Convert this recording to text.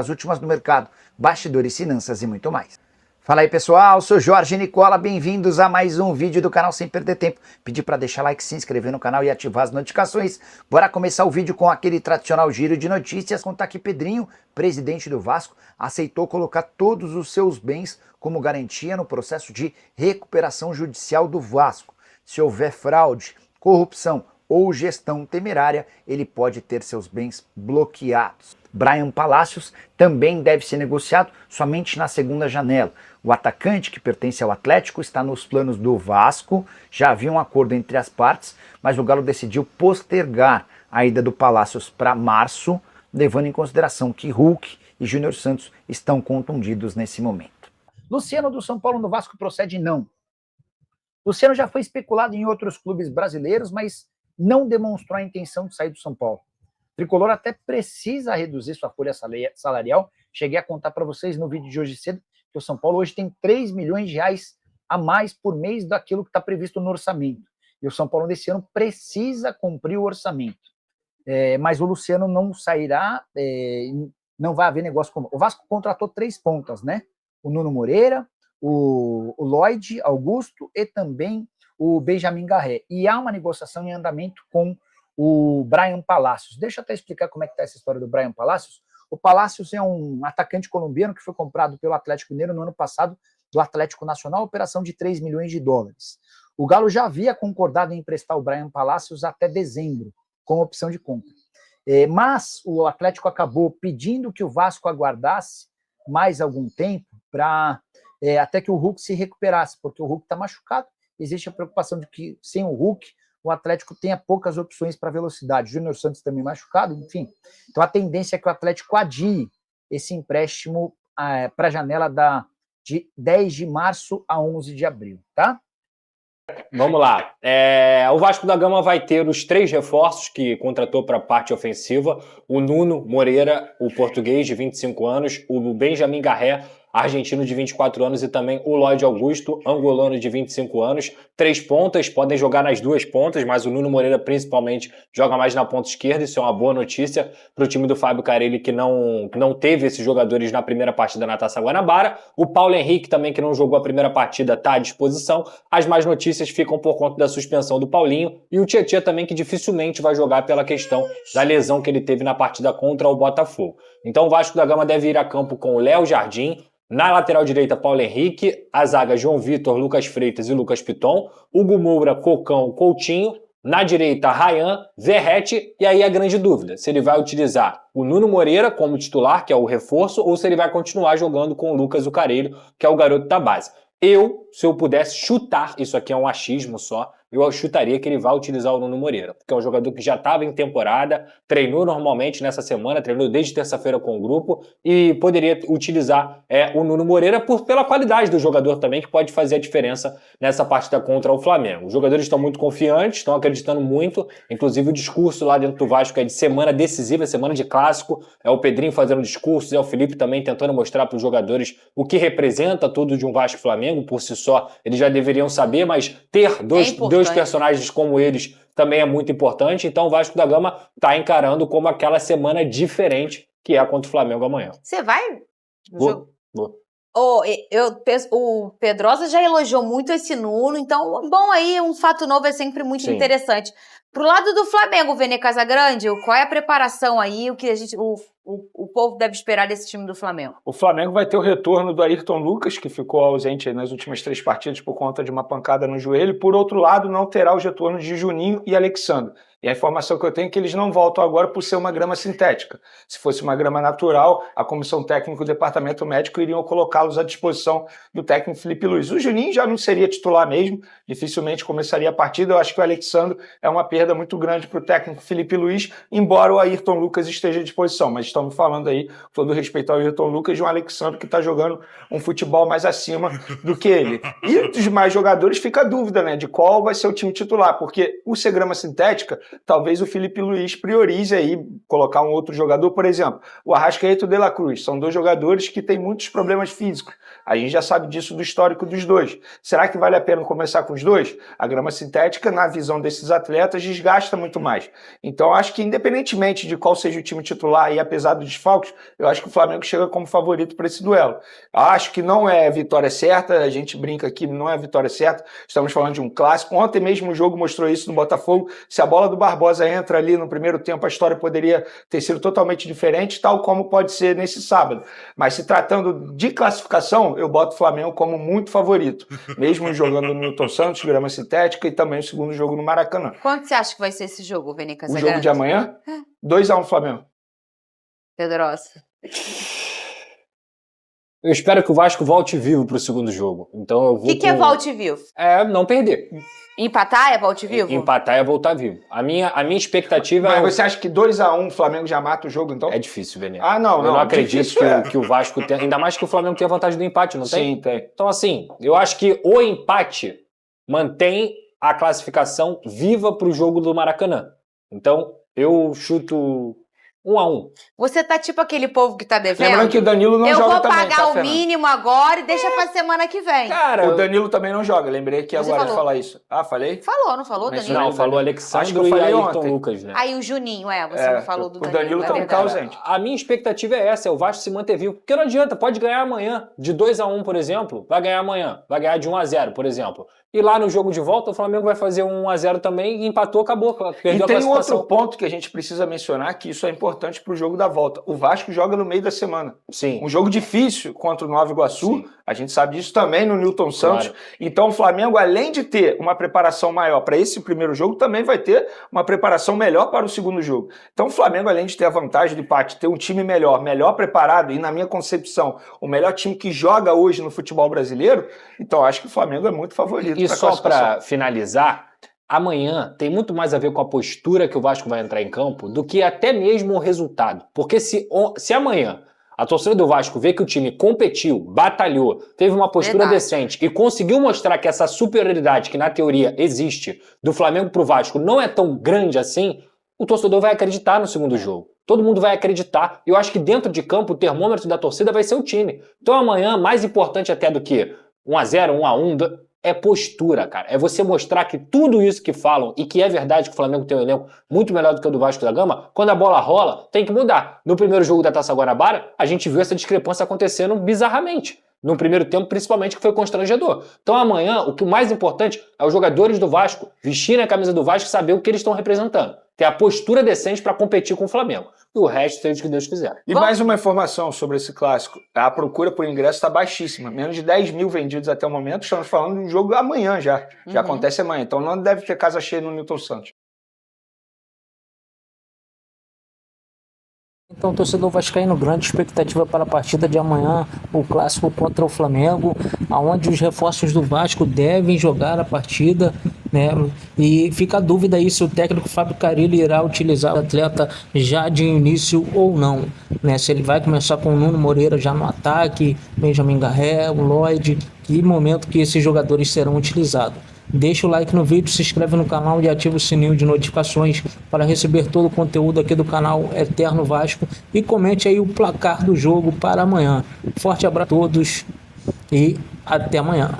as últimas do mercado, bastidores, finanças e muito mais. Fala aí pessoal, sou Jorge Nicola, bem-vindos a mais um vídeo do canal Sem Perder Tempo. Pedi para deixar like, se inscrever no canal e ativar as notificações. Bora começar o vídeo com aquele tradicional giro de notícias. Contar que Pedrinho, presidente do Vasco, aceitou colocar todos os seus bens como garantia no processo de recuperação judicial do Vasco. Se houver fraude, corrupção ou gestão temerária, ele pode ter seus bens bloqueados. Bryan Palacios também deve ser negociado somente na segunda janela. O atacante, que pertence ao Atlético, está nos planos do Vasco. Já havia um acordo entre as partes, mas o Galo decidiu postergar a ida do Palacios para março, levando em consideração que Hulk e Júnior Santos estão contundidos nesse momento. Luciano do São Paulo no Vasco procede não. Luciano já foi especulado em outros clubes brasileiros, mas não demonstrou a intenção de sair do São Paulo. O Tricolor até precisa reduzir sua folha salarial. Cheguei a contar para vocês no vídeo de hoje cedo que o São Paulo hoje tem 3 milhões de reais a mais por mês daquilo que está previsto no orçamento. E o São Paulo desse ano precisa cumprir o orçamento. Mas o Luciano não sairá, não vai haver negócio com... O Vasco contratou 3 pontas, né? O Nuno Moreira, o Lloyd Augusto e também o Benjamin Garré. E há uma negociação em andamento com o Bryan Palacios. Deixa eu até explicar como é que está essa história do Bryan Palacios. O Palacios é um atacante colombiano que foi comprado pelo Atlético Mineiro no ano passado do Atlético Nacional, operação de 3 milhões de dólares. O Galo já havia concordado em emprestar o Bryan Palacios até dezembro, com opção de compra. Mas o Atlético acabou pedindo que o Vasco aguardasse mais algum tempo para até que o Hulk se recuperasse, porque o Hulk está machucado. Existe a preocupação de que, sem o Hulk, o Atlético tenha poucas opções para velocidade. Júnior Santos também machucado, enfim. Então a tendência é que o Atlético adie esse empréstimo para a janela de 10 de março a 11 de abril, tá? Vamos lá. O Vasco da Gama vai ter os 3 reforços que contratou para a parte ofensiva. O Nuno Moreira, o português de 25 anos, o Benjamin Garré, argentino de 24 anos, e também o Lloyd Augusto, angolano de 25 anos. 3 pontas, podem jogar nas 2 pontas, mas o Nuno Moreira principalmente joga mais na ponta esquerda. Isso é uma boa notícia para o time do Fábio Carelli, que não teve esses jogadores na primeira partida na Taça Guanabara. O Paulo Henrique também, que não jogou a primeira partida, está à disposição. As más notícias ficam por conta da suspensão do Paulinho, e o Tietchan também, que dificilmente vai jogar pela questão da lesão que ele teve na partida contra o Botafogo. Então o Vasco da Gama deve ir a campo com o Léo Jardim. Na lateral direita, Paulo Henrique. A zaga, João Vitor, Lucas Freitas e Lucas Piton. Hugo Moura, Cocão, Coutinho. Na direita, Ryan, Verratti. E aí a grande dúvida, se ele vai utilizar o Nuno Moreira como titular, que é o reforço, ou se ele vai continuar jogando com o Lucas Zucarelli, que é o garoto da base. Se eu pudesse chutar, isso aqui é um achismo só, eu chutaria que ele vai utilizar o Nuno Moreira, porque é um jogador que já estava em temporada, treinou normalmente nessa semana, treinou desde terça-feira com o grupo, e poderia utilizar o Nuno Moreira pela qualidade do jogador também, que pode fazer a diferença nessa partida contra o Flamengo. Os jogadores estão muito confiantes, estão acreditando muito, inclusive o discurso lá dentro do Vasco é de semana decisiva, semana de clássico, é o Pedrinho fazendo discursos, é o Felipe também tentando mostrar para os jogadores o que representa tudo de um Vasco e Flamengo. Por si só, eles já deveriam saber, mas ter dois personagens como eles também é muito importante. Então o Vasco da Gama está encarando como aquela semana diferente que é contra o Flamengo amanhã. Você vai? Vou. O Pedrosa já elogiou muito esse Nuno, então, bom, aí um fato novo é sempre muito interessante. Pro lado do Flamengo, Vene Casagrande, qual é a preparação aí, o que o povo deve esperar desse time do Flamengo? O Flamengo vai ter o retorno do Ayrton Lucas, que ficou ausente nas últimas 3 partidas por conta de uma pancada no joelho. Por outro lado, não terá os retornos de Juninho e Alexandre. E a informação que eu tenho é que eles não voltam agora por ser uma grama sintética. Se fosse uma grama natural, a comissão técnica e o departamento médico iriam colocá-los à disposição do técnico Felipe Luiz. O Juninho já não seria titular mesmo, dificilmente começaria a partida. Eu acho que o Alexandre é uma perda muito grande para o técnico Felipe Luiz, embora o Ayrton Lucas esteja à disposição. Mas estamos falando aí, com todo respeito ao Ayrton Lucas, de um Alexandre que está jogando um futebol mais acima do que ele. E dos demais jogadores fica a dúvida, né, de qual vai ser o time titular, porque o ser grama sintética, talvez o Felipe Luiz priorize aí colocar um outro jogador, por exemplo, o Arrascaeta e o De La Cruz. São 2 jogadores que têm muitos problemas físicos. A gente já sabe disso do histórico dos 2. Será que vale a pena começar com os 2? A grama sintética, na visão desses atletas, desgasta muito mais. Então, acho que independentemente de qual seja o time titular e apesar apesar dos desfalques, eu acho que o Flamengo chega como favorito para esse duelo. Acho que não é vitória certa, a gente brinca aqui, não é vitória certa, estamos falando de um clássico. Ontem mesmo o jogo mostrou isso no Botafogo. Se a bola do Barbosa entra ali no primeiro tempo, a história poderia ter sido totalmente diferente, tal como pode ser nesse sábado. Mas se tratando de classificação, eu boto o Flamengo como muito favorito, mesmo jogando no Newton Santos, grama sintética, e também o segundo jogo no Maracanã. Quanto você acha que vai ser esse jogo, Vene O Casagrande? jogo de amanhã? 2-1 Flamengo. Pedrosa. Eu espero que o Vasco volte vivo pro segundo jogo. Então eu vou. O que é volte vivo? É não perder. Empatar é volte vivo? Empatar é voltar vivo. A minha expectativa Mas você acha que 2-1 o Flamengo já mata o jogo, então? é difícil, Vene. Ah, não, Eu não acredito difícil é. que o Vasco tenha. Ainda mais que o Flamengo tenha vantagem do empate, não tem? Sim, tem. Então, assim, eu acho que o empate mantém a classificação viva pro jogo do Maracanã. Então, eu chuto 1-1. Você tá tipo aquele povo que tá devendo? Lembrando que o Danilo não eu joga vou também, pagar tá, o Fernando? mínimo agora e deixa pra semana que vem. Cara, O Danilo também não joga, lembrei aqui Você agora de falou. falar isso. Ah, falei? Falou, não falou, Mas Danilo? não, falou Acho que Alexandre eu e falei Ayrton ontem. Lucas, né? Aí o Juninho, você não falou do o Danilo. Danilo é também tá verdade. ausente. A minha expectativa é essa, é o Vasco se manter vivo. Porque não adianta, pode ganhar amanhã, de 2-1, por exemplo, vai ganhar amanhã, vai ganhar de 1-0, por exemplo. E lá no jogo de volta, o Flamengo vai fazer 1-0 também e empatou, acabou, perdeu E a tem classificação. outro ponto que a gente precisa mencionar, que isso é importante pro jogo da volta. O Vasco joga no meio da semana. Sim. Um jogo difícil contra o Nova Iguaçu, Sim. a gente sabe disso também no Newton Santos. Claro. Então o Flamengo, além de ter uma preparação maior para esse primeiro jogo, também vai ter uma preparação melhor para o segundo jogo. Então o Flamengo, além de ter a vantagem de empate, ter um time melhor preparado, e na minha concepção, o melhor time que joga hoje no futebol brasileiro, então acho que o Flamengo é muito favorito. E pra só classificação. para finalizar, amanhã tem muito mais a ver com a postura que o Vasco vai entrar em campo do que até mesmo o resultado. Porque se amanhã a torcida do Vasco vê que o time competiu, batalhou, teve uma postura Verdade. decente e conseguiu mostrar que essa superioridade que na teoria existe do Flamengo pro Vasco não é tão grande assim, o torcedor vai acreditar no segundo jogo. Todo mundo vai acreditar. Eu acho que dentro de campo o termômetro da torcida vai ser o time. Então amanhã, mais importante até do que 1-0, 1-1, é postura, cara. É você mostrar que tudo isso que falam e que é verdade que o Flamengo tem um elenco muito melhor do que o do Vasco da Gama, quando a bola rola, tem que mudar. No primeiro jogo da Taça Guanabara, a gente viu essa discrepância acontecendo bizarramente. No primeiro tempo, principalmente, que foi constrangedor. Então amanhã, o mais importante é os jogadores do Vasco vestirem a camisa do Vasco e saber o que eles estão representando. Ter a postura decente para competir com o Flamengo. E o resto, seja o que Deus quiser. E mais uma informação sobre esse clássico. A procura por ingresso está baixíssima. Menos de 10 mil vendidos até o momento. Estamos falando de um jogo amanhã já. Já acontece amanhã. Então não deve ter casa cheia no Newton Santos. Então, torcedor vascaíno, grande expectativa para a partida de amanhã, o clássico contra o Flamengo, onde os reforços do Vasco devem jogar a partida, né? E fica a dúvida aí se o técnico Fábio Carille irá utilizar o atleta já de início ou não, né? Se ele vai começar com o Nuno Moreira já no ataque, Benjamin Garré, o Lloyd, que momento que esses jogadores serão utilizados. Deixa o like no vídeo, se inscreve no canal e ativa o sininho de notificações para receber todo o conteúdo aqui do canal Eterno Vasco e comente aí o placar do jogo para amanhã. Forte abraço a todos e até amanhã.